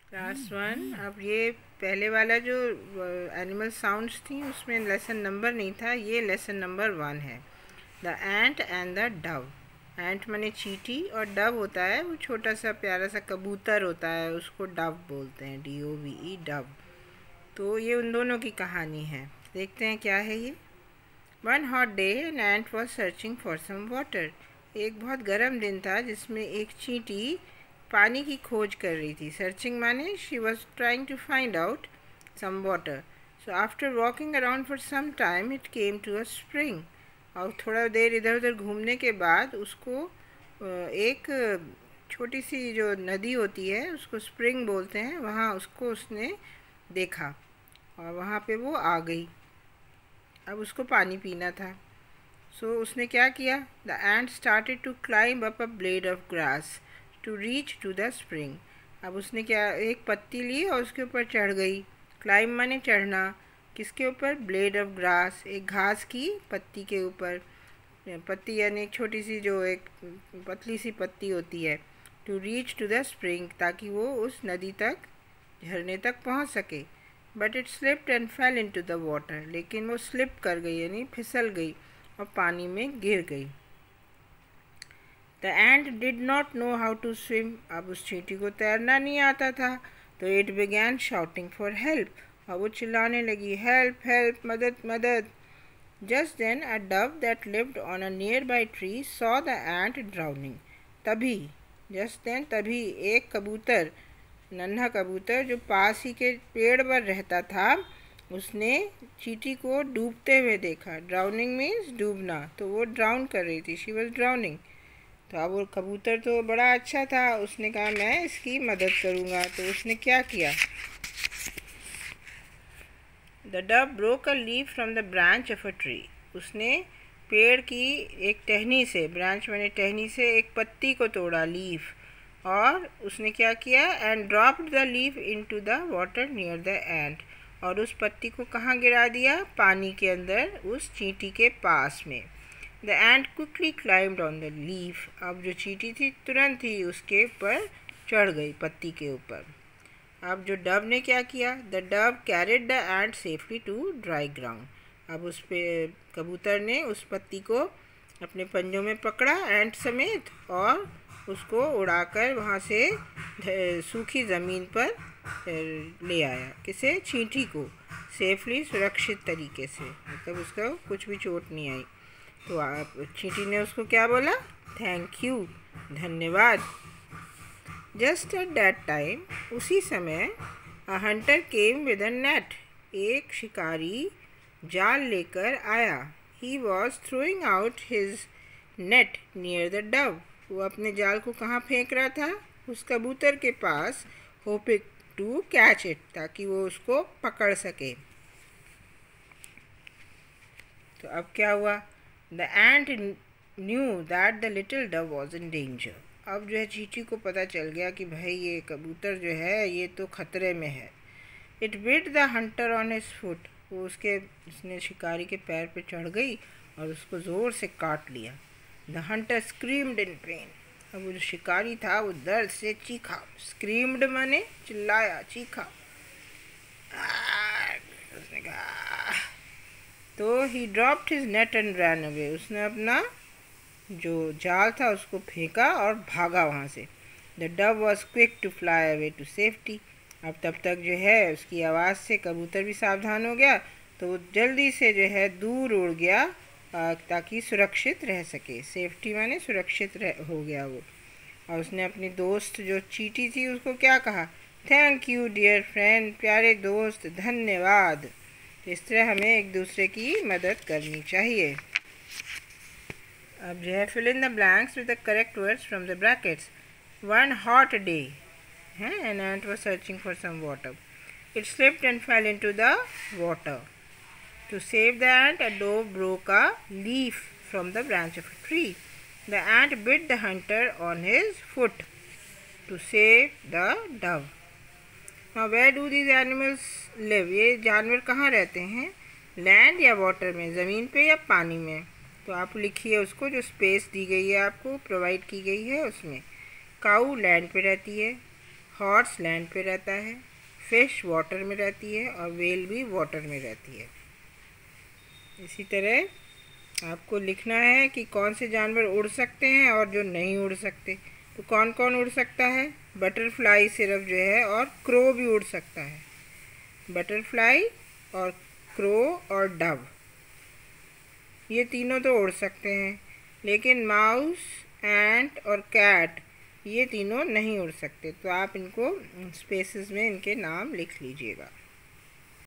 Class 1। अब ये पहले वाला जो एनिमल साउंड्स थी उसमें लेसन नंबर नहीं था, ये लेसन नंबर 1 है। The ant and the dove. Ant माने चींटी और डव होता है वो छोटा सा प्यारा सा कबूतर होता है, उसको डव बोलते हैं, DOVE डव। तो ये उन दोनों की कहानी है। देखते हैं क्या है ये। One hot day an ant was searching for some water. एक बहुत गर्म दिन था जिसमें एक चींटी पानी की खोज कर रही थी। सर्चिंग माने she was trying to find out some water. So after walking around for some time it came to a spring. और थोड़ा देर इधर उधर घूमने के बाद उसको एक छोटी सी जो नदी होती है उसको स्प्रिंग बोलते हैं, वहाँ उसको उसने देखा और वहाँ पे वो आ गई। अब उसको पानी पीना था। सो उसने क्या किया, the ant started to climb up a blade of grass to reach to the spring. अब उसने क्या, एक पत्ती ली और उसके ऊपर चढ़ गई। क्लाइंब माने चढ़ना। किसके ऊपर? ब्लेड ऑफ ग्रास, एक घास की पत्ती के ऊपर। पत्ती यानी एक छोटी सी जो एक पतली सी पत्ती होती है। To reach to the spring, ताकि वो उस नदी तक, झरने तक पहुंच सके। But it slipped and fell into the water. लेकिन वो स्लिप कर गई यानी फिसल गई और पानी में गिर गई। The ant did not know how to swim. अब उस चींटी को तैरना नहीं आता था, तो it began shouting for help. और वो चिल्लाने लगी, हेल्प हेल्प, मदद मदद। Just then a dove that lived on a nearby tree saw the ant drowning. तभी, जस्ट देन तभी, एक कबूतर, नन्हा कबूतर जो पास ही के पेड़ पर रहता था, उसने चींटी को डूबते हुए देखा। ड्राउनिंग मीन्स डूबना, तो वो ड्राउन कर रही थी, शी वॉज ड्राउनिंग। तो अब वो कबूतर तो बड़ा अच्छा था, उसने कहा मैं इसकी मदद करूँगा। तो उसने क्या किया, the Dove broke a leaf from the branch of a tree. उसने पेड़ की एक टहनी से, ब्रांच मैंने टहनी से एक पत्ती को तोड़ा, लीफ। और उसने क्या किया, and dropped the leaf into the water near the ant. और उस पत्ती को कहाँ गिरा दिया, पानी के अंदर, उस चींटी के पास में। The ant quickly climbed on the leaf. अब जो चींटी थी तुरंत ही उसके ऊपर चढ़ गई, पत्ती के ऊपर। अब जो डव ने क्या किया, the dove carried the ant safely to dry ground. अब उस पे कबूतर ने उस पत्ती को अपने पंजों में पकड़ा एंट समेत और उसको उड़ाकर वहाँ से सूखी ज़मीन पर ले आया। किसे? चींटी को, सेफली, सुरक्षित तरीके से, मतलब उसको कुछ भी चोट नहीं आई। तो आप चींटी ने उसको क्या बोला, थैंक यू, धन्यवाद। जस्ट एट दैट टाइम, उसी समय, अ Hunter came with a net. एक शिकारी जाल लेकर आया। He was throwing out his net near the Dove. वो अपने जाल को कहाँ फेंक रहा था, उस कबूतर के पास, होपिंग टू कैच इट, ताकि वो उसको पकड़ सके। तो अब क्या हुआ, the ant knew that the little Dove was in danger. अब जो है चींटी को पता चल गया कि भाई ये कबूतर जो है ये तो खतरे में है। It bit the Hunter on his foot. वो उसने शिकारी के पैर पे चढ़ गई और उसको ज़ोर से काट लिया। The Hunter screamed in pen. अब वो जो शिकारी था वो दर्द से चीखा। स्क्रीम्ड माने चिल्लाया, चीखा। उसने कहा, तो ही dropped his net and ran away. उसने अपना जो जाल था उसको फेंका और भागा वहाँ से। The dove was quick to fly away to safety. अब तब तक जो है उसकी आवाज़ से कबूतर भी सावधान हो गया, तो वो जल्दी से जो है दूर उड़ गया ताकि सुरक्षित रह सके। सेफ्टी माने सुरक्षित हो गया वो। और उसने अपनी दोस्त जो चींटी थी उसको क्या कहा, थैंक यू डियर फ्रेंड, प्यारे दोस्त, धन्यवाद। तो इस तरह हमें एक दूसरे की मदद करनी चाहिए। अब जो है fill in the blanks with the correct words from the brackets. One hot day है, an ant was searching for some water. It slipped and fell into the water. To save the ant, a dove broke a leaf from the branch of a tree. The ant bit the hunter on his foot to save the dove. Now, where do these animals live? ये जानवर कहाँ रहते हैं? Land या water में, ज़मीन पे या पानी में? तो आप लिखिए उसको, जो स्पेस दी गई है आपको, प्रोवाइड की गई है उसमें। काऊ लैंड पे रहती है, हॉर्स लैंड पे रहता है, फिश वाटर में रहती है और व्हेल भी वाटर में रहती है। इसी तरह आपको लिखना है कि कौन से जानवर उड़ सकते हैं और जो नहीं उड़ सकते। तो कौन कौन उड़ सकता है? बटरफ्लाई सिर्फ जो है, और क्रो भी उड़ सकता है। बटरफ्लाई और क्रो और डव, ये तीनों तो उड़ सकते हैं, लेकिन माउस, एंट और कैट ये तीनों नहीं उड़ सकते। तो आप इनको स्पेसेस में इनके नाम लिख लीजिएगा।